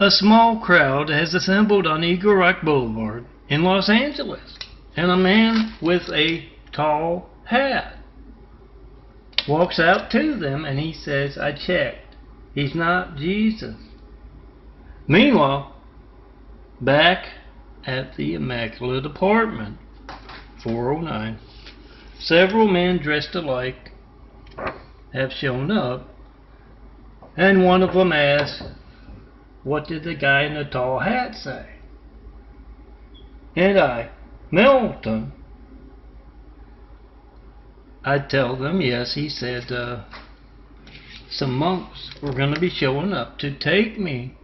A small crowd has assembled on Eagle Rock Boulevard in Los Angeles, and a man with a tall hat walks out to them and he says, "I checked. He's not Jesus." Meanwhile, back at the Immaculate Apartment, 409, several men dressed alike have shown up, and one of them asks, "What did the guy in the tall hat say?" And I, Melton, I tell them, yes, he said some monks were going to be showing up to take me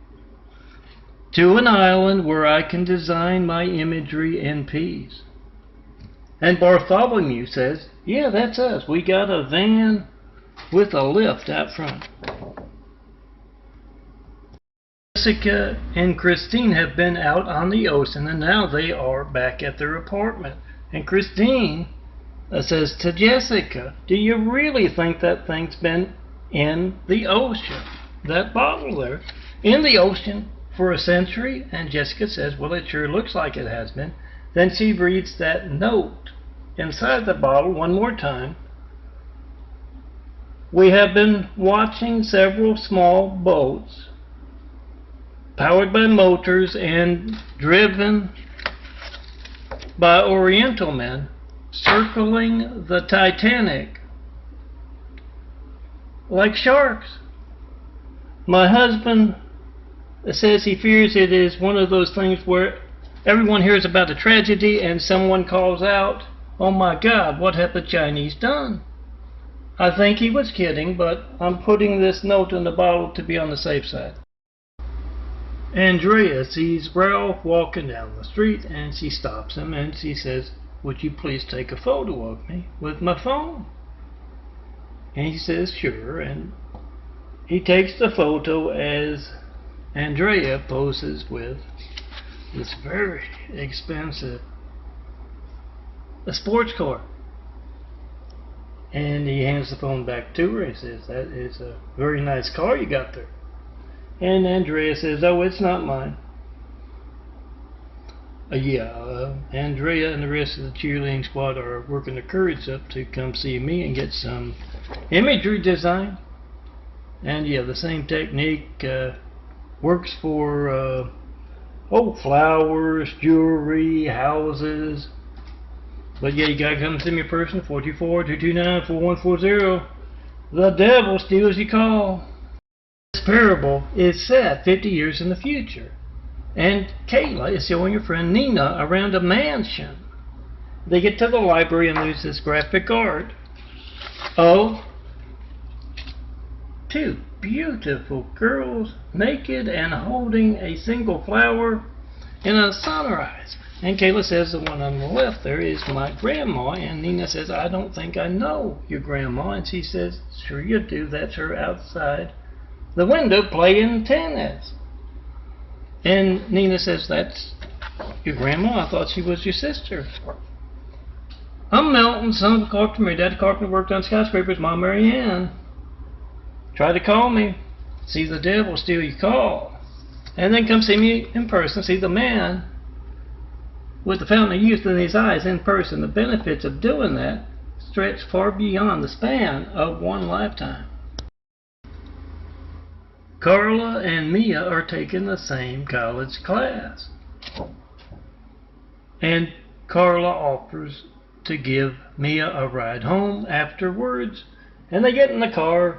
to an island where I can design my imagery in peace. And Bartholomew says, "Yeah, that's us. We got a van with a lift out front." Jessica and Christine have been out on the ocean, and now they are back at their apartment. And Christine says to Jessica, "Do you really think that thing's been in the ocean? That bottle there, in the ocean for a century?" And Jessica says, "Well, it sure looks like it has been." Then she reads that note inside the bottle one more time. "We have been watching several small boats powered by motors and driven by Oriental men circling the Titanic like sharks. My husband says he fears it is one of those things where everyone hears about a tragedy and someone calls out, 'Oh my God, what have the Chinese done?' I think he was kidding, but I'm putting this note in the bottle to be on the safe side." Andrea sees Ralph walking down the street, and she stops him and she says, "Would you please take a photo of me with my phone?" And he says, "Sure," and he takes the photo as Andrea poses with this very expensive sports car. And he hands the phone back to her. He says, "That is a very nice car you got there." And Andrea says, "Oh, it's not mine." Andrea and the rest of the cheerleading squad are working their courage up to come see me and get some imagery design. And yeah, the same technique works for flowers, jewelry, houses. But yeah, you gotta come see me in person, 424-229-4140. The devil steals your call. This parable is set 50 years in the future, and Kayla is showing her friend Nina around a mansion. They get to the library and there's this graphic art of two beautiful girls naked and holding a single flower in a sunrise. And Kayla says, "The one on the left there is my grandma." And Nina says, "I don't think I know your grandma." And she says, "Sure you do. That's her outside the window playing tennis." And Nina says, "That's your grandma? I thought she was your sister." "I'm Melton, son of a carpenter. My dad carpenter, worked on skyscrapers. Mom, Mary Ann. Try to call me. See the devil steal your call. And then come see me in person. See the man with the fountain of youth in his eyes in person." The benefits of doing that stretch far beyond the span of one lifetime. Carla and Mia are taking the same college class, and Carla offers to give Mia a ride home afterwards, and they get in the car,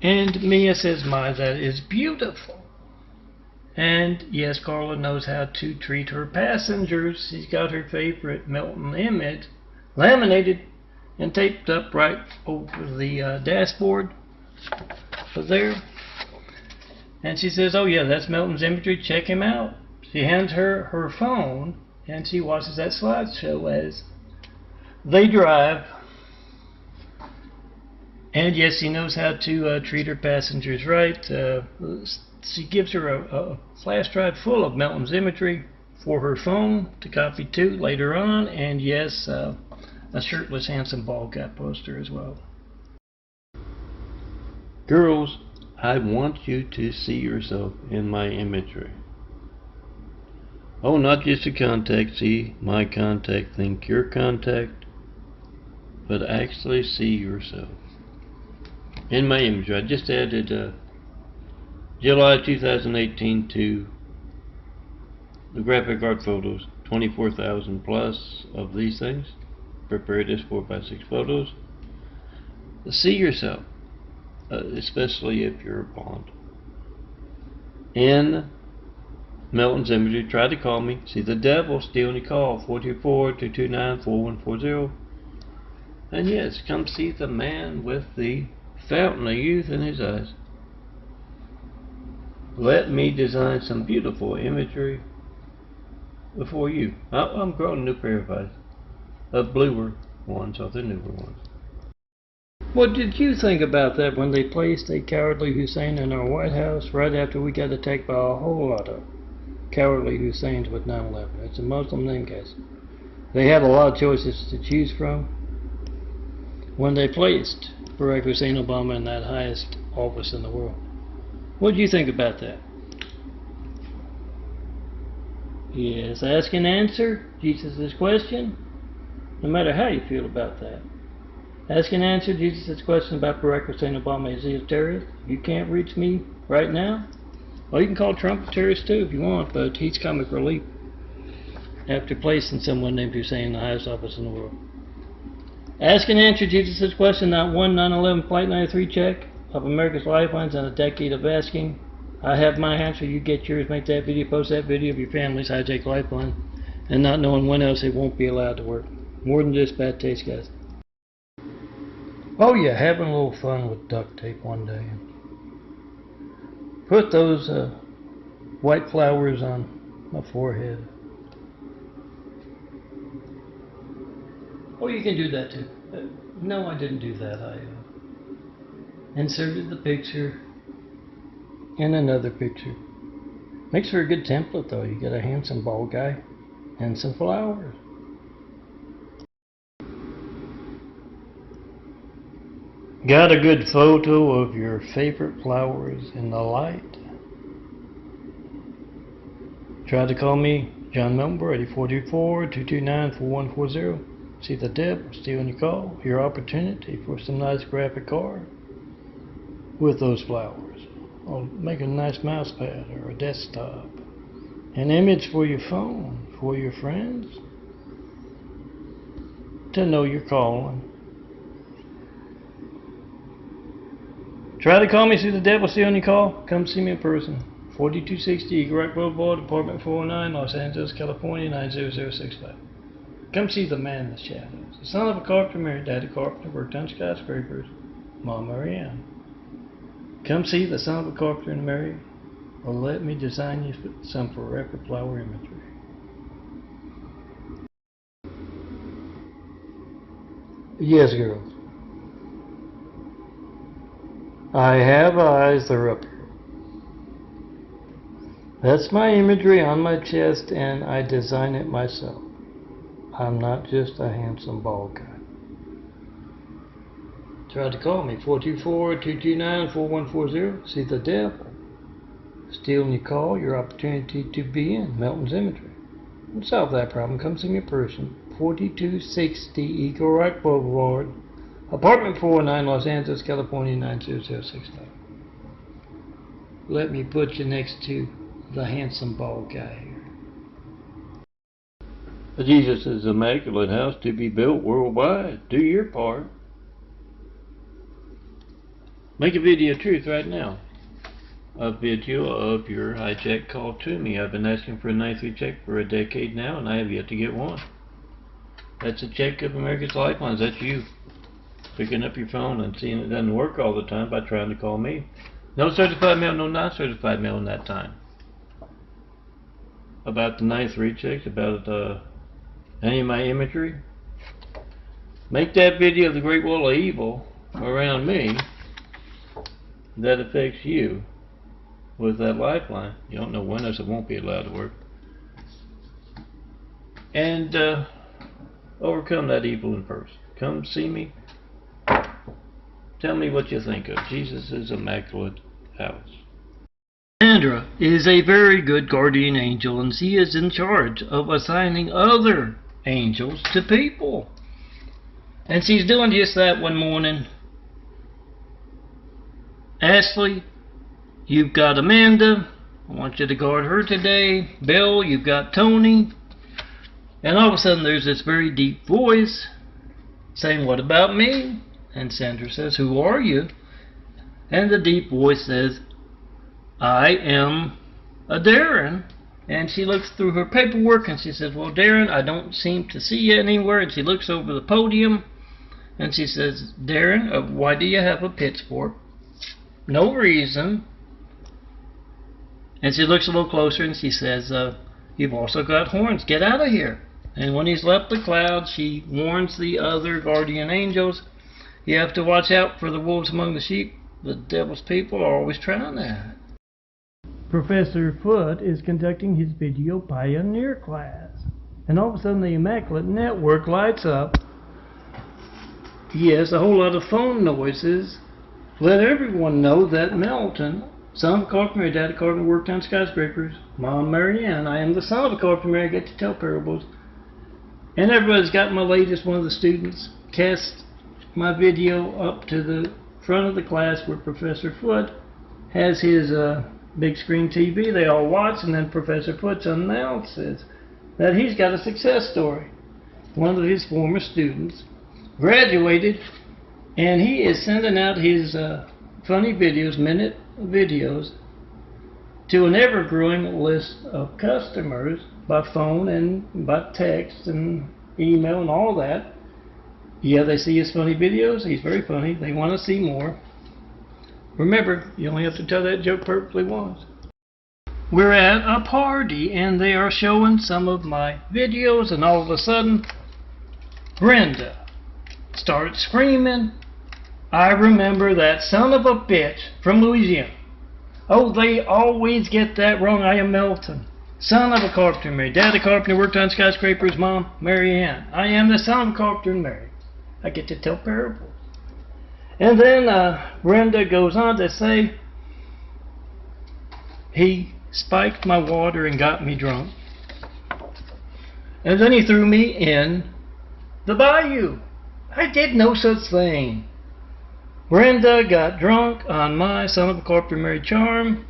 and Mia says, "My, that is beautiful." And yes, Carla knows how to treat her passengers. She's got her favorite Melton image laminated and taped up right over the dashboard there. And she says, "Oh yeah, that's Melton's imagery. Check him out." She hands her her phone, and she watches that slideshow as they drive. And yes, she knows how to treat her passengers right. She gives her a flash drive full of Melton's imagery for her phone to copy to later on. And yes, a shirtless, handsome bald guy poster as well. Girls, I want you to see yourself in my imagery. Oh, not just a contact, see my contact, think your contact, but actually see yourself in my imagery. I just added July 2018 to the graphic art photos, 24,000 plus of these things. Prepare this 4x6 photos. See yourself, especially if you're a Bond. In Melton's imagery, try to call me. See the devil, steal any call, 424-229-4140. And yes, come see the man with the fountain of youth in his eyes. Let me design some beautiful imagery before you. I'm growing a new pair of eyes. Bluer ones, or the newer ones. What did you think about that when they placed a cowardly Hussein in our White House right after we got attacked by a whole lot of cowardly Husseins with 9/11? It's a Muslim name, guys. They had a lot of choices to choose from. When they placed Barack Hussein Obama in that highest office in the world, what do you think about that? Yes, ask and answer Jesus' question, no matter how you feel about that. Ask and answer Jesus' question about Barack Hussein Obama. Is he a terrorist? You can't reach me right now? Well, you can call Trump a terrorist too if you want, but he's comic relief after placing someone named Hussein in the highest office in the world. Ask and answer Jesus' question, not one 9/11 Flight 93 check of America's Lifelines and a decade of asking. I have my answer, you get yours. Make that video, post that video of your family's hijacked lifeline and not knowing when else it won't be allowed to work. More than just bad taste, guys. Oh yeah, having a little fun with duct tape one day. Put those white flowers on my forehead. Oh, you can do that too. No, I didn't do that. I inserted the picture in another picture. Makes for a good template though. You get a handsome bald guy and some flowers. Got a good photo of your favorite flowers in the light? Try to call me, John Melton Brady, 424-229-4140. See the devil, stealing your call, your opportunity for some nice graphic art with those flowers. Or make a nice mouse pad or a desktop. An image for your phone, for your friends to know you're calling. Try to call me, see the devil, steal your call. Come see me in person. 4260 Eagle Rock Boulevard, Apartment 409, Los Angeles, California, 90065. Come see the man in the shadows. The son of a carpenter, married daddy carpenter, worked on skyscrapers. Mom Marianne. Come see the son of a carpenter and married. Or let me design you some forever flower imagery. Yes, girls. I have eyes, they're up here. That's my imagery on my chest, and I design it myself. I'm not just a handsome bald guy. Try to call me, 424-229-4140. See the devil stealing your call, your opportunity to be in Melton's imagery. And solve that problem. Come see me in person, 4260 Eagle Rock Boulevard, Apartment 409, Los Angeles, California, 90065. Let me put you next to the handsome bald guy here. Jesus' immaculate house to be built worldwide. Do your part. Make a video of truth right now. A video of your hijack call to me. I've been asking for a 93 check for a decade now, and I have yet to get one. That's a check of America's Lifelines. That's you picking up your phone and seeing it doesn't work all the time by trying to call me. No certified mail, no non-certified mail in that time. About the 93 checks, about any of my imagery. Make that video of the great wall of evil around me that affects you with that lifeline. You don't know when else it won't be allowed to work. And overcome that evil in person. Come see me. Tell me what you think of Jesus' immaculate house. Sandra is a very good guardian angel, and she is in charge of assigning other angels to people. And she's doing just that one morning. Ashley, you've got Amanda. I want you to guard her today. Bill, you've got Tony. And all of a sudden there's this very deep voice saying, what about me? And Sandra says, who are you? And the deep voice says, I am a Darren. And she looks through her paperwork and she says, well, Darren, I don't seem to see you anywhere. And she looks over the podium and she says, Darren, why do you have a pitchfork? No reason. And she looks a little closer and she says, you've also got horns. Get out of here. And when he's left the cloud, she warns the other guardian angels, you have to watch out for the wolves among the sheep. The devil's people are always trying that. Professor Foote is conducting his video pioneer class. And all of a sudden the Immaculate Network lights up. Yes, a whole lot of phone noises. Let everyone know that Melton, son of a carpenter, dad of a carpenter, worked on skyscrapers. Mom, Marianne, I am the son of a carpenter, I get to tell parables. And everybody's got my latest. One of the students cast my video up to the front of the class where Professor Foote has his big screen TV. They all watch, and then Professor Foote announces that he's got a success story. One of his former students graduated, and he is sending out his funny videos, minute videos, to an ever-growing list of customers by phone and by text and email and all that. Yeah, they see his funny videos. He's very funny. They want to see more. Remember, you only have to tell that joke perfectly once. We're at a party and they are showing some of my videos, and all of a sudden Brenda starts screaming, I remember that son of a bitch from Louisiana. Oh, they always get that wrong. I am Melton, son of a carpenter, married. Dad a carpenter, worked on skyscrapers. Mom, Marianne. I am the son of a carpenter and married. I get to tell parables. And then Brenda goes on to say, he spiked my water and got me drunk. And then he threw me in the bayou. I did no such thing. Brenda got drunk on my son of a carpenter married charm.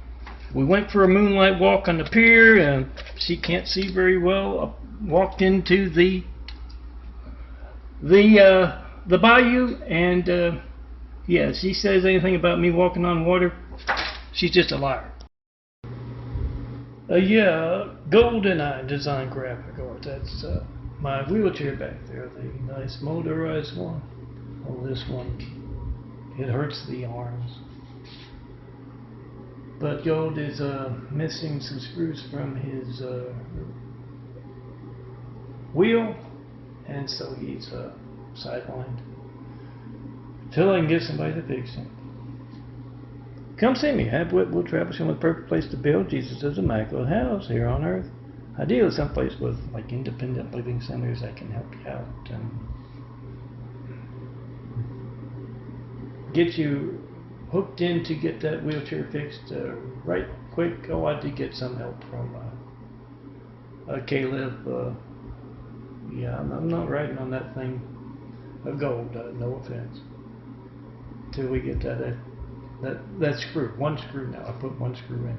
We went for a moonlight walk on the pier, and she can't see very well. I walked into the bayou, and yeah, she says anything about me walking on water, she's just a liar. Yeah, GoldenEye Design Graphic Art. That's my wheelchair back there, the nice motorized one. Oh, this one, it hurts the arms. But Gold is missing some screws from his wheel, and so he's sidelined till I can get somebody to fix him. Come see me. We'll travel some with the perfect place to build Jesus' immaculate house here on earth. Ideally someplace with like independent living centers that can help you out and get you hooked in to get that wheelchair fixed right quick. Oh, I did get some help from Caleb. Yeah, I'm not riding on that thing of gold, no offense, till we get that screw. One screw now. I put one screw in.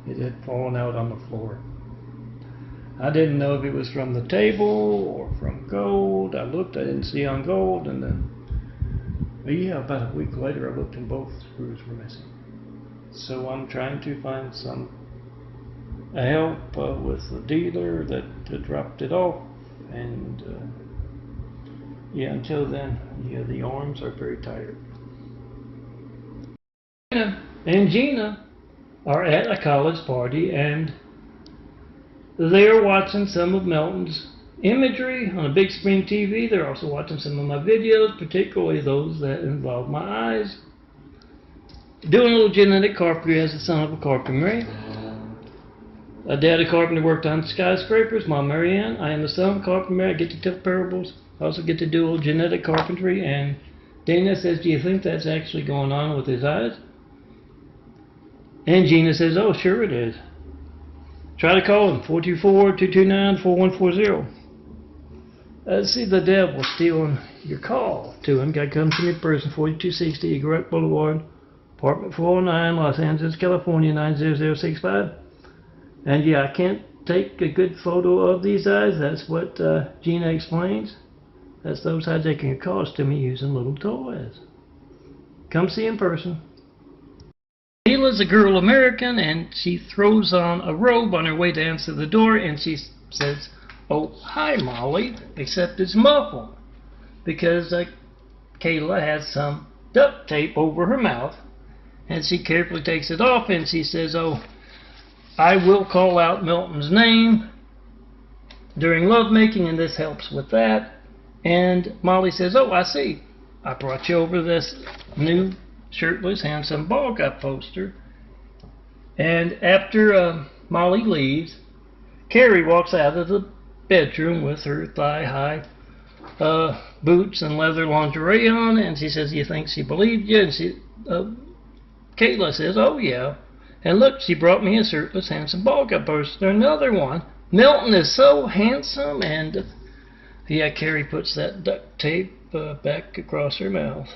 It had fallen out on the floor. I didn't know if it was from the table or from gold. I looked, I didn't see on gold, and then yeah, about a week later I looked and both screws were missing. So I'm trying to find some help with the dealer that dropped it off, and yeah, until then, yeah, the arms are very tired. Anna and Gina are at a college party, and they're watching some of Melton's imagery on a big screen TV. They're also watching some of my videos, particularly those that involve my eyes. Doing a little genetic carpentry as the son of a carpenter. A dad a carpenter, worked on skyscrapers. Mom, Marianne. I am the son of a carpenter. I get to tell parables. I also get to do a little genetic carpentry. And Dana says, do you think that's actually going on with his eyes? And Gina says, oh, sure it is. Try to call him, 424-229-4140. See the devil stealing your call to him. Got to come to me in person, 4260 Eagle Rock Boulevard, apartment 409, Los Angeles, California, 90065. And yeah, I can't take a good photo of these eyes. That's what Gina explains. That's those hijacking your calls to me using little toys. Come see in person. Kayla's a girl American, and she throws on a robe on her way to answer the door, and she says, oh, hi, Molly, except it's muffled because Kayla has some duct tape over her mouth, and she carefully takes it off, and she says, oh, I will call out Milton's name during lovemaking, and this helps with that. And Molly says, oh, I see. I brought you over this new shirtless, handsome ball guy poster. And after Molly leaves, Carrie walks out of the bedroom with her thigh-high boots and leather lingerie on, and she says, you think she believed you? And Kayla says, oh yeah. And look, she brought me a shirtless, handsome ball guy poster. Another one. Milton is so handsome. And yeah, Carrie puts that duct tape back across her mouth.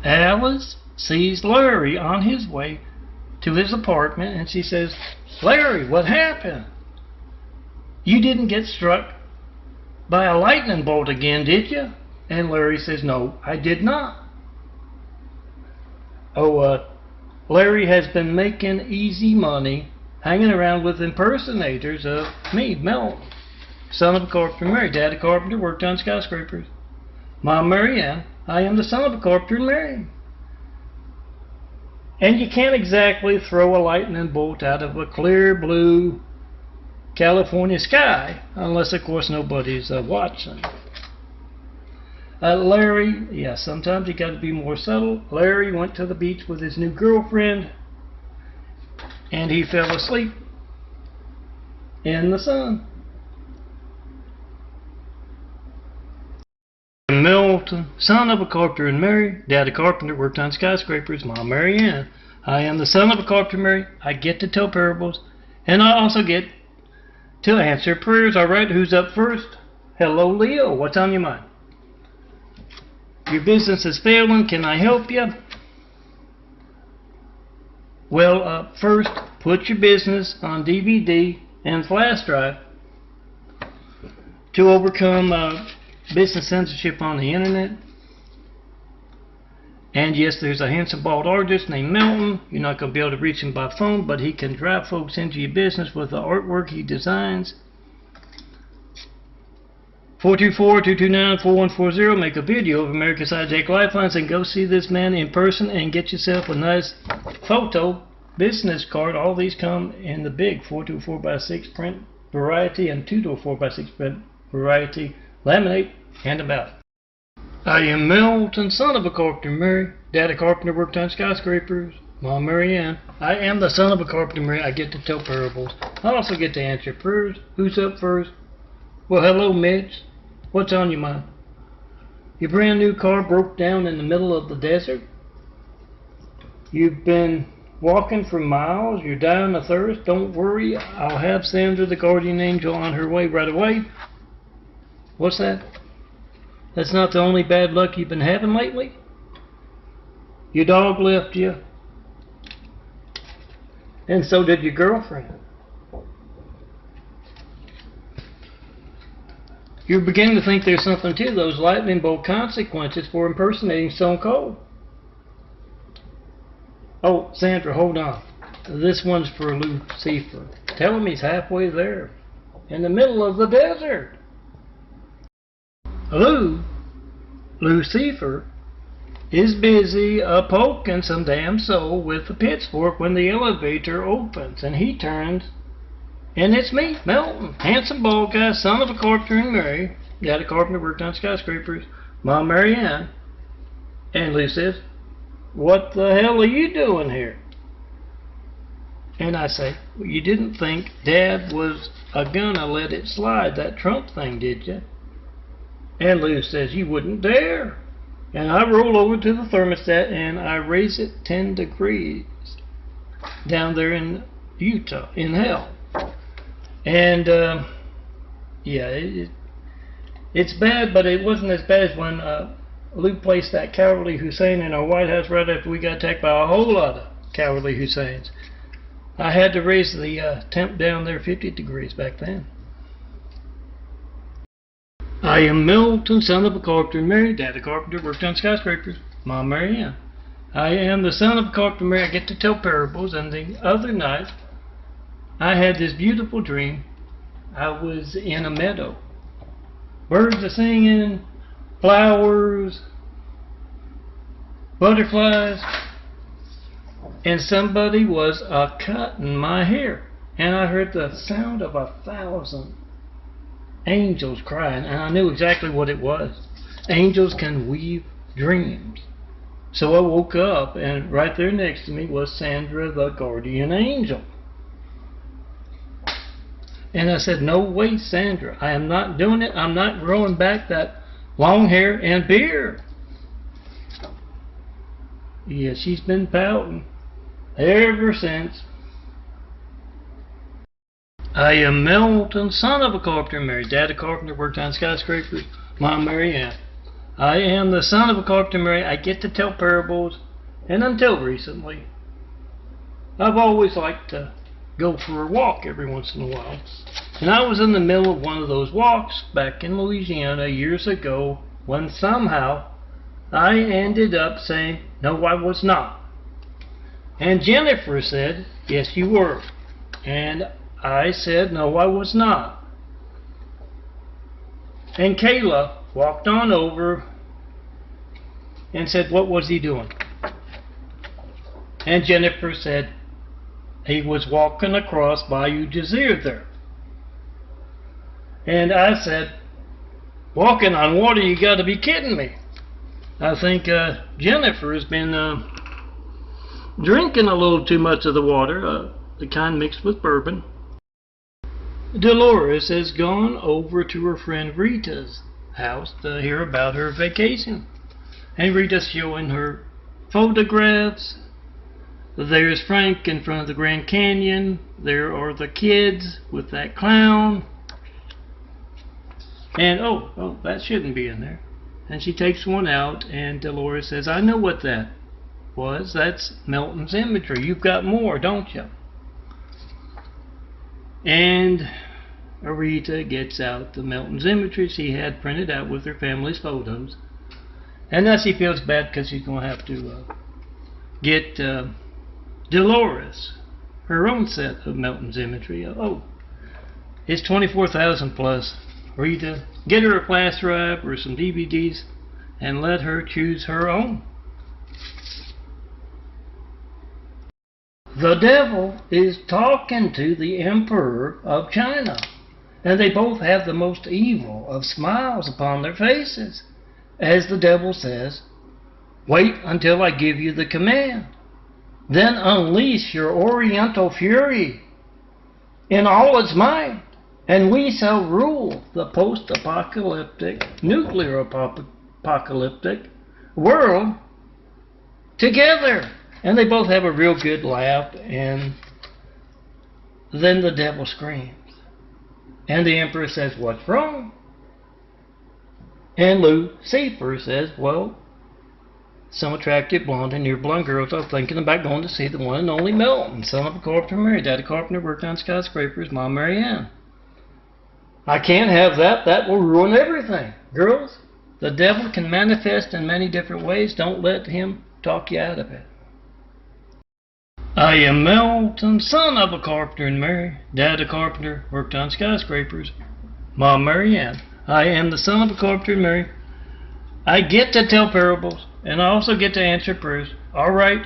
Alice sees Larry on his way to his apartment, and she says, Larry, what happened? You didn't get struck by a lightning bolt again, did you? And Larry says, no, I did not. Oh, Larry has been making easy money hanging around with impersonators of me, Melton, son of a carpenter, Mary. Dad a carpenter, worked on skyscrapers. Mom, Mary Ann, I am the son of a carpenter and Mary. And you can't exactly throw a lightning bolt out of a clear blue California sky, unless of course nobody's watching. Larry, yeah, sometimes you got to be more subtle. Larry went to the beach with his new girlfriend, and he fell asleep in the sun. Milton, son of a carpenter and Mary. Dad a carpenter, worked on skyscrapers. Mom, Mary Ann. I am the son of a carpenter, Mary. I get to tell parables, and I also get to answer prayers. All right, who's up first? Hello, Leo. What's on your mind? Your business is failing. Can I help you? Well, first, put your business on DVD and flash drive to overcome business censorship on the internet. And yes, there's a handsome bald artist named Melton. You're not going to be able to reach him by phone, but he can drive folks into your business with the artwork he designs. 424-229-4140. Make a video of America's Hijack Lifelines and go see this man in person and get yourself a nice photo business card. All these come in the big 4x6 print variety and 2x6 print variety. Laminate, hand them out. I am Milton, son of a carpenter, Mary. Dad a carpenter, worked on skyscrapers. Mom, Mary Ann. I am the son of a carpenter, Mary. I get to tell parables. I also get to answer prayers. Who's up first? Well, hello, Mitch. What's on your mind? Your brand new car broke down in the middle of the desert. You've been walking for miles. You're dying of thirst. Don't worry. I'll have Sandra, the guardian angel, on her way right away. What's that? That's not the only bad luck you've been having lately? Your dog left you. And so did your girlfriend. You're beginning to think there's something to those lightning bolt consequences for impersonating Stone Cold. Oh, Sandra, hold on. This one's for Lucifer. Tell him he's halfway there, in the middle of the desert. Lucifer is busy poking some damn soul with a pitchfork when the elevator opens, and he turns, and it's me, Melton, handsome bald guy, son of a carpenter and Mary. Dad a carpenter, worked on skyscrapers. Mom, Mary Ann. And Lou says, what the hell are you doing here? And I say, well, you didn't think Dad was gonna let it slide, that Trump thing, did you? And Lou says, you wouldn't dare. And I roll over to the thermostat and I raise it 10 degrees. down there in Utah, in hell. And yeah, it's bad, but it wasn't as bad as when Lou placed that cowardly Hussein in our White House right after we got attacked by a whole lot of cowardly Husseins. I had to raise the temp down there 50 degrees back then. I am Milton, son of a carpenter and Mary. Dad a carpenter, worked on skyscrapers. Mom Mary Ann. I am the son of a carpenter and Mary. I get to tell parables, and the other night I had this beautiful dream. I was in a meadow. Birds are singing, flowers, butterflies, and somebody was cutting my hair. And I heard the sound of 1,000 angels crying, and I knew exactly what it was. Angels can weave dreams. So I woke up, and right there next to me was Sandra, the guardian angel. And I said, no way, Sandra, I am not doing it. I'm not growing back that long hair and beard. Yeah, she's been pouting ever since. I am Melton, son of a carpenter and Mary. Dad a carpenter, worked on skyscrapers. Mom Mary Ann. I am the son of a carpenter and Mary. I get to tell parables, and until recently, I've always liked to go for a walk every once in a while. And I was in the middle of one of those walks back in Louisiana years ago when somehow I ended up saying, no, I was not. And Jennifer said, yes, you were. And I said, no, I was not. And Kayla walked on over and said, what was he doing? And Jennifer said, he was walking across Bayou Desert there. And I said, walking on water, you got to be kidding me. I think Jennifer has been drinking a little too much of the water, the kind mixed with bourbon. Dolores has gone over to her friend Rita's house to hear about her vacation. And Rita's showing her photographs. There's Frank in front of the Grand Canyon. There are the kids with that clown. And oh, that shouldn't be in there. And she takes one out, and Dolores says, I know what that was. That's Melton's imagery. You've got more, don't you? And Rita gets out the Melton's imagery she had printed out with her family's photos. And now she feels bad because she's going to have to get Dolores her own set of Melton's imagery. It's $24,000 plus. Rita, get her a flash drive or some DVDs and let her choose her own. The devil is talking to the Emperor of China, and they both have the most evil of smiles upon their faces, as the devil says, wait until I give you the command. Then unleash your oriental fury in all its might, and we shall rule the post-apocalyptic, nuclear apocalyptic world together. And they both have a real good laugh, and then the devil screams. And the emperor says, what's wrong? And Lucifer says, well, some attractive blonde and near blonde girls are thinking about going to see the one and only Melton, son of a carpenter Mary. Dad a carpenter, worked on skyscrapers. Mom Mary Ann. I can't have that. That will ruin everything. Girls, the devil can manifest in many different ways. Don't let him talk you out of it. I am Melton, son of a carpenter and Mary. Dad a carpenter, worked on skyscrapers. Mom Mary Ann. I am the son of a carpenter and Mary. I get to tell parables, and I also get to answer prayers. All right,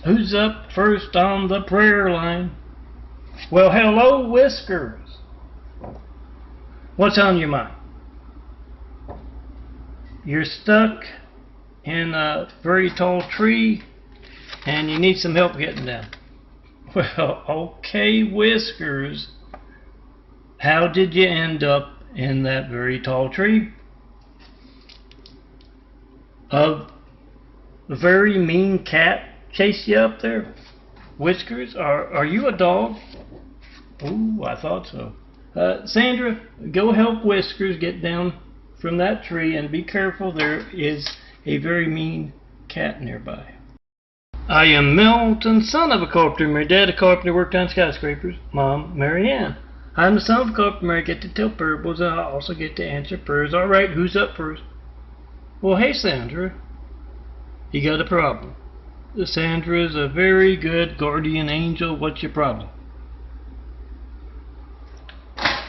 who's up first on the prayer line? Well, hello, Whiskers. What's on your mind? You're stuck in a very tall tree, and you need some help getting down. Well, okay, Whiskers. How did you end up in that very tall tree? A very mean cat chased you up there? Whiskers, are you a dog? Ooh, I thought so. Sandra, go help Whiskers get down from that tree, and be careful, there is a very mean cat nearby. I am Melton, son of a carpenter. My dad a carpenter, worked on skyscrapers. Mom, Mary Ann. I'm the son of a carpenter. I get to tell parables, and I also get to answer prayers. All right, who's up first? Well, hey, Sandra. You got a problem. Sandra is a very good guardian angel. What's your problem?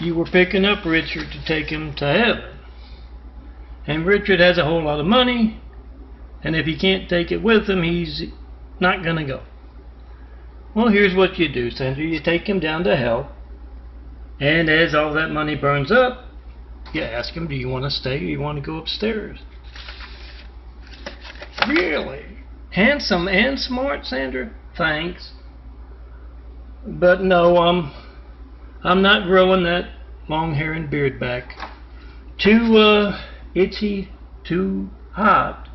You were picking up Richard to take him to heaven. And Richard has a whole lot of money, and if he can't take it with him, he's not going to go. Well, here's what you do, Sandra. You take him down to hell, and as all that money burns up, you ask him, do you want to stay or you want to go upstairs? Really? Handsome and smart, Sandra? Thanks. But no, I'm not growing that long hair and beard back. Too itchy, too hot.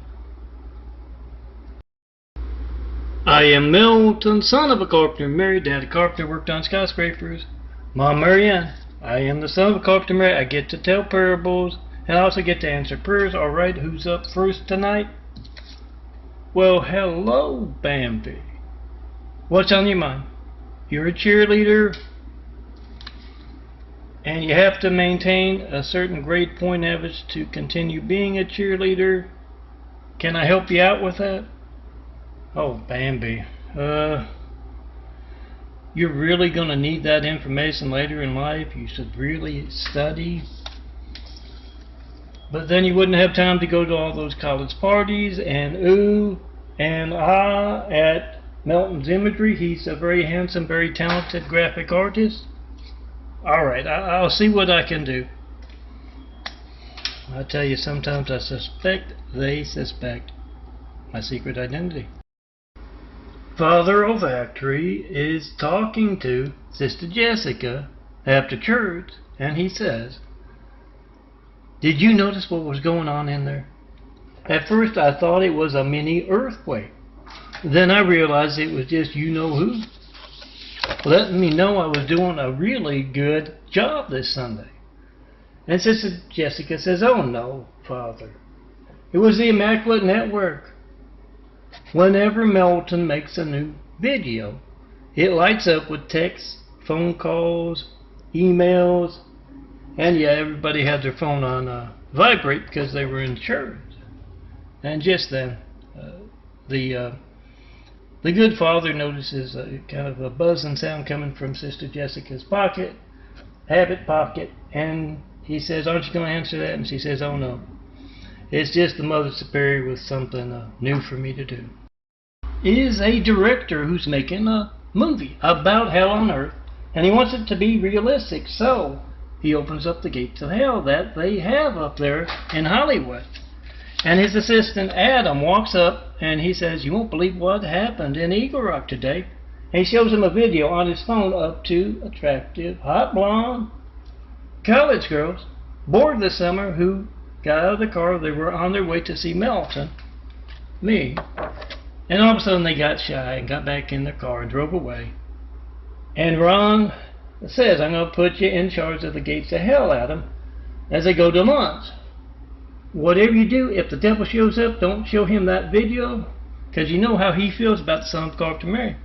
I am Milton, son of a carpenter, married, dad a carpenter, worked on skyscrapers. Mom, Mary Ann. I am the son of a carpenter, married. I get to tell parables, and I also get to answer prayers. All right, who's up first tonight? Well, hello, Bambi. What's on your mind? You're a cheerleader, and you have to maintain a certain grade point average to continue being a cheerleader. Can I help you out with that? Oh, Bambi. You're really going to need that information later in life. You should really study. But then you wouldn't have time to go to all those college parties and ooh and ah at Melton's Imagery. He's a very handsome, very talented graphic artist. Alright, I'll see what I can do. I tell you, sometimes I suspect they suspect my secret identity. Father Olfactory is talking to Sister Jessica after church, and he says, did you notice what was going on in there? At first I thought it was a mini earthquake. Then I realized it was just you-know-who. Letting me know I was doing a really good job this Sunday. And Sister Jessica says, oh no, Father. It was the Immaculate Network. Whenever Melton makes a new video, it lights up with texts, phone calls, emails, and yeah, everybody had their phone on vibrate because they were in church. And just then, the good Father notices kind of a buzzing sound coming from Sister Jessica's habit pocket, and he says, aren't you going to answer that? And she says, oh no. It's just the Mother Superior with something new for me to do. Is a director who's making a movie about hell on earth, and he wants it to be realistic, so he opens up the gates of hell that they have up there in Hollywood. And his assistant Adam walks up and he says, you won't believe what happened in Eagle Rock today. And he shows him a video on his phone of two attractive, hot blonde college girls bored this summer who got out of the car. They were on their way to see Melton, me. And all of a sudden they got shy and got back in their car and drove away. And Ron says, I'm going to put you in charge of the gates of hell, Adam, as they go to lunch. Whatever you do, if the devil shows up, don't show him that video, because you know how he feels about the son of Carpenter Mary.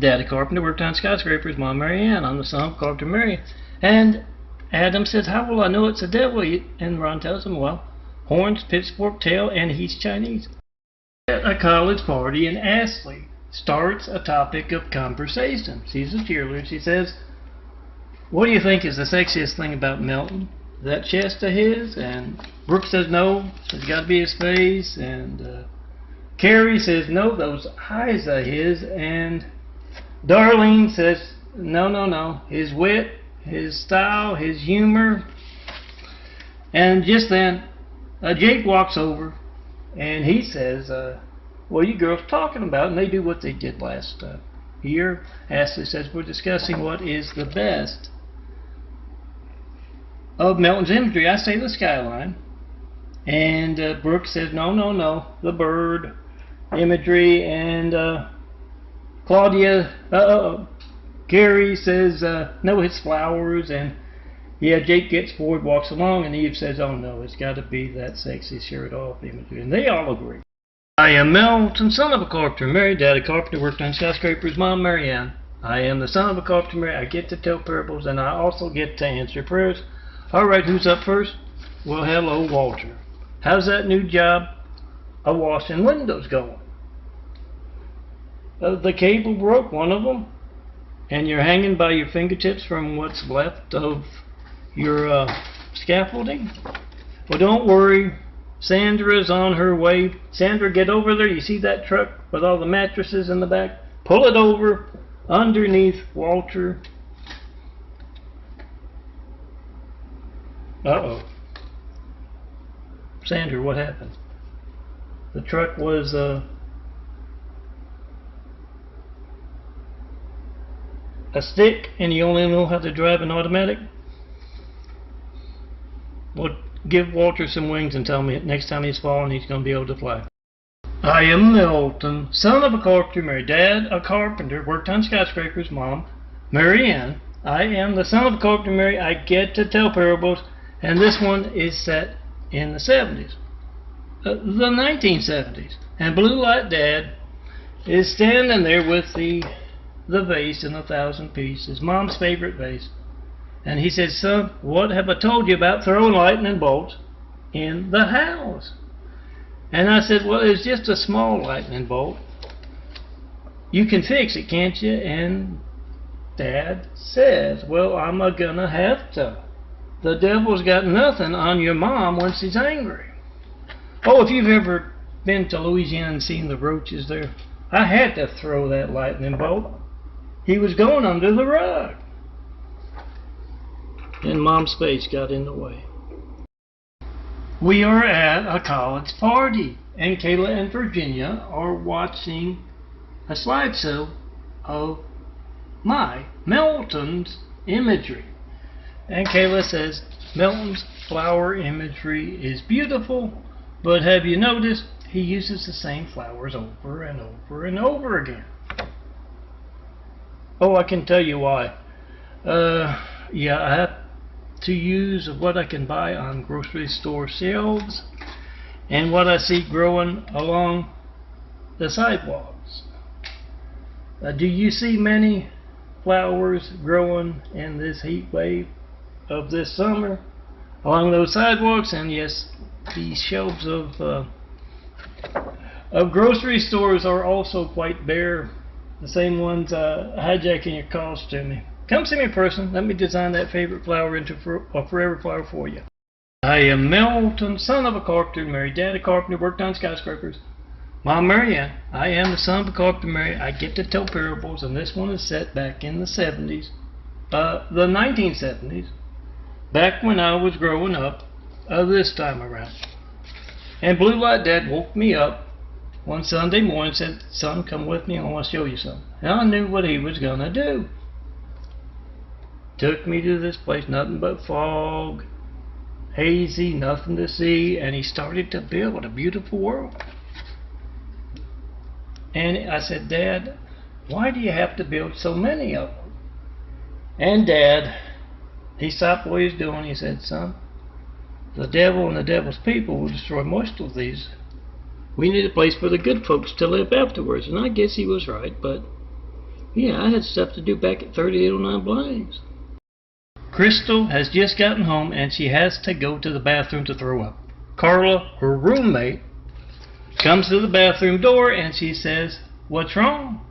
Daddy Carpenter worked on skyscrapers, Mom Mary Ann. I'm the son of Carpenter Mary. And Adam says, how will I know it's the devil? And Ron tells him, well, horns, pitchfork tail, and he's Chinese. At a college party, and Ashley starts a topic of conversation. She's a cheerleader. She says, what do you think is the sexiest thing about Melton? That chest of his? And Brooke says no, it's got to be his face. And Carrie says no, those eyes of his. And Darlene says no, his wit, his style, his humor. And just then Jake walks over and he says, what are you girls talking about? And they do what they did last year. Ashley says, we're discussing what is the best of Melton's imagery. I say the skyline. And Brooke says, no, the bird imagery. And Claudia, Gary says no, it's flowers, and yeah, Jake gets bored, walks along, and Eve says, oh no, it's got to be that sexy shirt off imagery, and they all agree. I am Melton, son of a carpenter, married, dad a carpenter, worked on skyscrapers, mom Marianne. I am the son of a carpenter, married, I get to tell parables, and I also get to answer prayers. Alright, who's up first? Well, hello, Walter. How's that new job of washing windows going? The cable broke, one of them, and you're hanging by your fingertips from what's left of your scaffolding. Well, don't worry, Sandra's on her way. Sandra, get over there. You see that truck with all the mattresses in the back? Pull it over underneath Walter. Uh-oh. Sandra, what happened? The truck was a stick, and you only know how to drive an automatic? Well, give Walter some wings and tell me next time he's falling he's going to be able to fly. I am Milton, son of a carpenter, married, dad a carpenter, worked on skyscrapers, mom Marianne. I am the son of a carpenter, married, I get to tell parables, and this one is set in the 70s. The 1970s. And Blue Light Dad is standing there with the vase in 1,000 pieces, mom's favorite vase. And he says, son, what have I told you about throwing lightning bolts in the house? And I said, well, it's just a small lightning bolt. You can fix it, can't you? And Dad says, well, I'm gonna have to. The devil's got nothing on your mom when she's angry. Oh, if you've ever been to Louisiana and seen the roaches there, I had to throw that lightning bolt. He was going under the rug. And Mom's face got in the way. We are at a college party, and Kayla and Virginia are watching a slideshow of my Melton's imagery. And Kayla says, Melton's flower imagery is beautiful, but have you noticed he uses the same flowers over and over and over again? Oh, I can tell you why. Yeah, I have to use what I can buy on grocery store shelves and what I see growing along the sidewalks. Do you see many flowers growing in this heat wave of this summer along those sidewalks? And yes, these shelves of grocery stores are also quite bare. The same ones hijacking your calls to me. Come see me in person. Let me design that favorite flower into a forever flower for you. I am Melton, son of a carpenter, married, dad a carpenter, worked on skyscrapers. Mom Marianne. I am the son of a carpenter, married. I get to tell parables, and this one is set back in the 70s, the 1970s, back when I was growing up, this time around. And Blue Light Dad woke me up one Sunday morning and said, son, come with me, I want to show you something. And I knew what he was going to do. Took me to this place, nothing but fog, hazy, nothing to see, and he started to build a beautiful world. And I said, Dad, why do you have to build so many of them? And Dad, he stopped what he was doing. He said, son, the devil and the devil's people will destroy most of these. We need a place for the good folks to live afterwards. And I guess he was right, but yeah, I had stuff to do back at 3809 Blanks. Crystal has just gotten home and she has to go to the bathroom to throw up. Carla, her roommate, comes to the bathroom door and she says, what's wrong?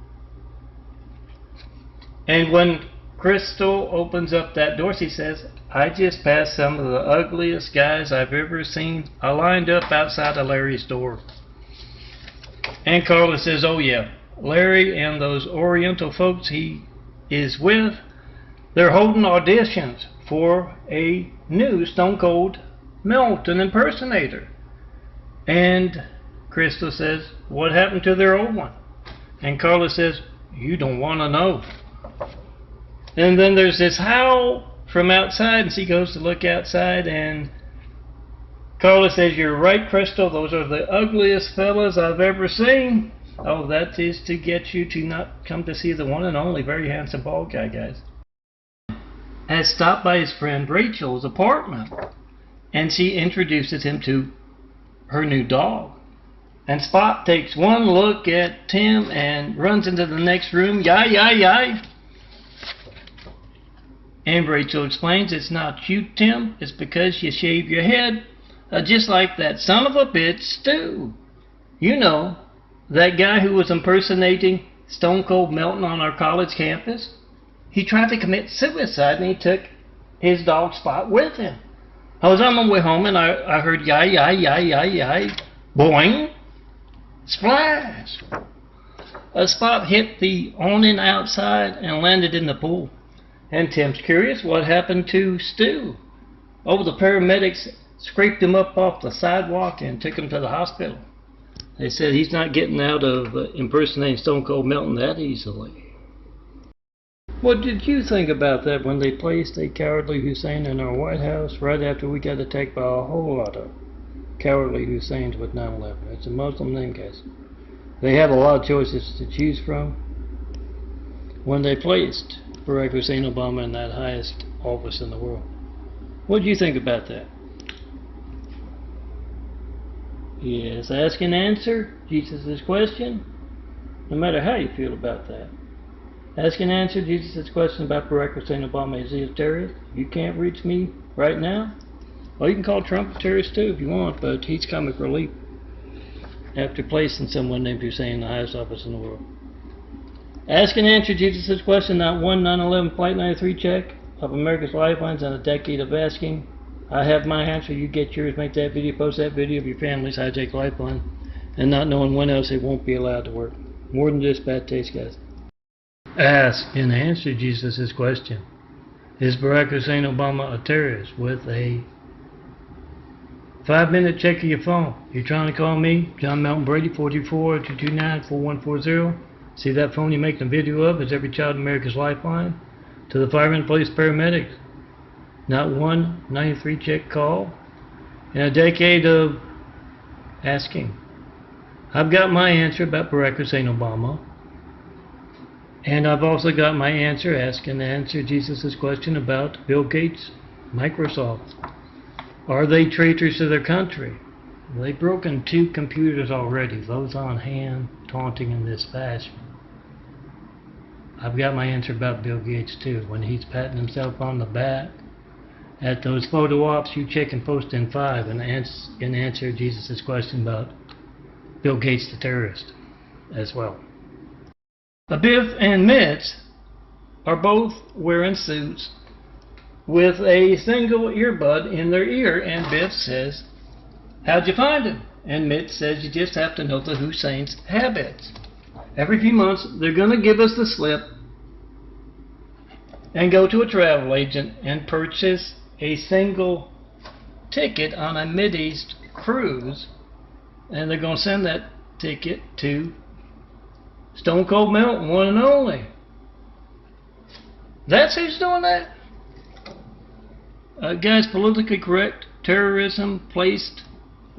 And when Crystal opens up that door, she says, I just passed some of the ugliest guys I've ever seen lined up outside of Larry's door. And Carla says, oh yeah, Larry and those Oriental folks he is with, they're holding auditions for a new Stone Cold Melton impersonator. And Crystal says, what happened to their old one? And Carla says, you don't want to know. And then there's this howl from outside, and she goes to look outside, and Carla says, you're right, Crystal, those are the ugliest fellas I've ever seen. Oh, that is to get you to not come to see the one and only very handsome bald guy, guys. Has stopped by his friend Rachel's apartment, and she introduces him to her new dog. And Spot takes one look at Tim and runs into the next room. Yai, yai, yai. And Rachel explains, it's not cute, Tim. It's because you shaved your head just like that son of a bitch, Stu. You know, that guy who was impersonating Stone Cold Melton on our college campus. He tried to commit suicide and he took his dog Spot with him. I was on my way home and I heard yai, yai, yai, yai, yai. Boing. Splash! A Spot hit the awning outside and landed in the pool. And Tim's curious what happened to Stu. Oh, the paramedics scraped him up off the sidewalk and took him to the hospital. They said he's not getting out of impersonating Stone Cold Melton that easily. What did you think about that when they placed a cowardly Hussein in our White House right after we got attacked by a whole lot of cowardly Husseins with 9/11? It's a Muslim name, guys. They have a lot of choices to choose from. When they placed Barack Hussein Obama in that highest office in the world, what do you think about that? Yes, ask and answer Jesus' question, no matter how you feel about that. Ask and answer Jesus' question about Barack Hussein Obama. Is he a terrorist? You can't reach me right now? Well, you can call Trump a terrorist too if you want, but he's comic relief after placing someone named Hussein in the highest office in the world. Ask and answer Jesus' question, not one 9/11 Flight 93 check of America's Lifelines and a decade of asking. I have my answer, you get yours, make that video, post that video of your family's hijacked lifeline, and not knowing when else it won't be allowed to work. More than just bad taste, guys. Ask and answer Jesus' question. Is Barack Hussein Obama a terrorist? With a 5-minute check of your phone. You're trying to call me, John Melton Brady, 424-229-4140. See that phone you're making a video of? It's every child in America's Lifeline. To the firemen, police, paramedics. Not one 93 check call in a decade of asking. I've got my answer about Barack Hussein Obama. And I've also got my answer, ask and answer Jesus' question about Bill Gates, Microsoft. Are they traitors to their country? Well, they've broken 2 computers already, those on hand, taunting in this fashion. I've got my answer about Bill Gates too. When he's patting himself on the back at those photo ops, you check and post in 5 and answer Jesus' question about Bill Gates the terrorist as well. Biff and Mitch are both wearing suits with a single earbud in their ear, and Biff says, how'd you find him? And Mitch says, you just have to know the Hussein's habits. Every few months they're going to give us the slip and go to a travel agent and purchase a single ticket on a Mideast cruise, and they're going to send that ticket to Stone Cold Melton, one and only. That's who's doing that? Guys, politically correct terrorism placed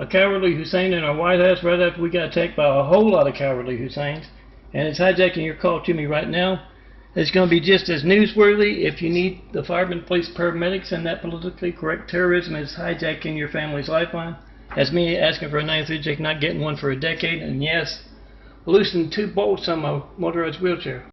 a cowardly Hussein in our White House right after we got attacked by a whole lot of cowardly Husseins, and it's hijacking your call to me right now. It's going to be just as newsworthy if you need the firemen, police, paramedics, and that politically correct terrorism is hijacking your family's lifeline as me asking for a 93 check, not getting one for a decade, and yes, loosening 2 bolts on my motorized wheelchair.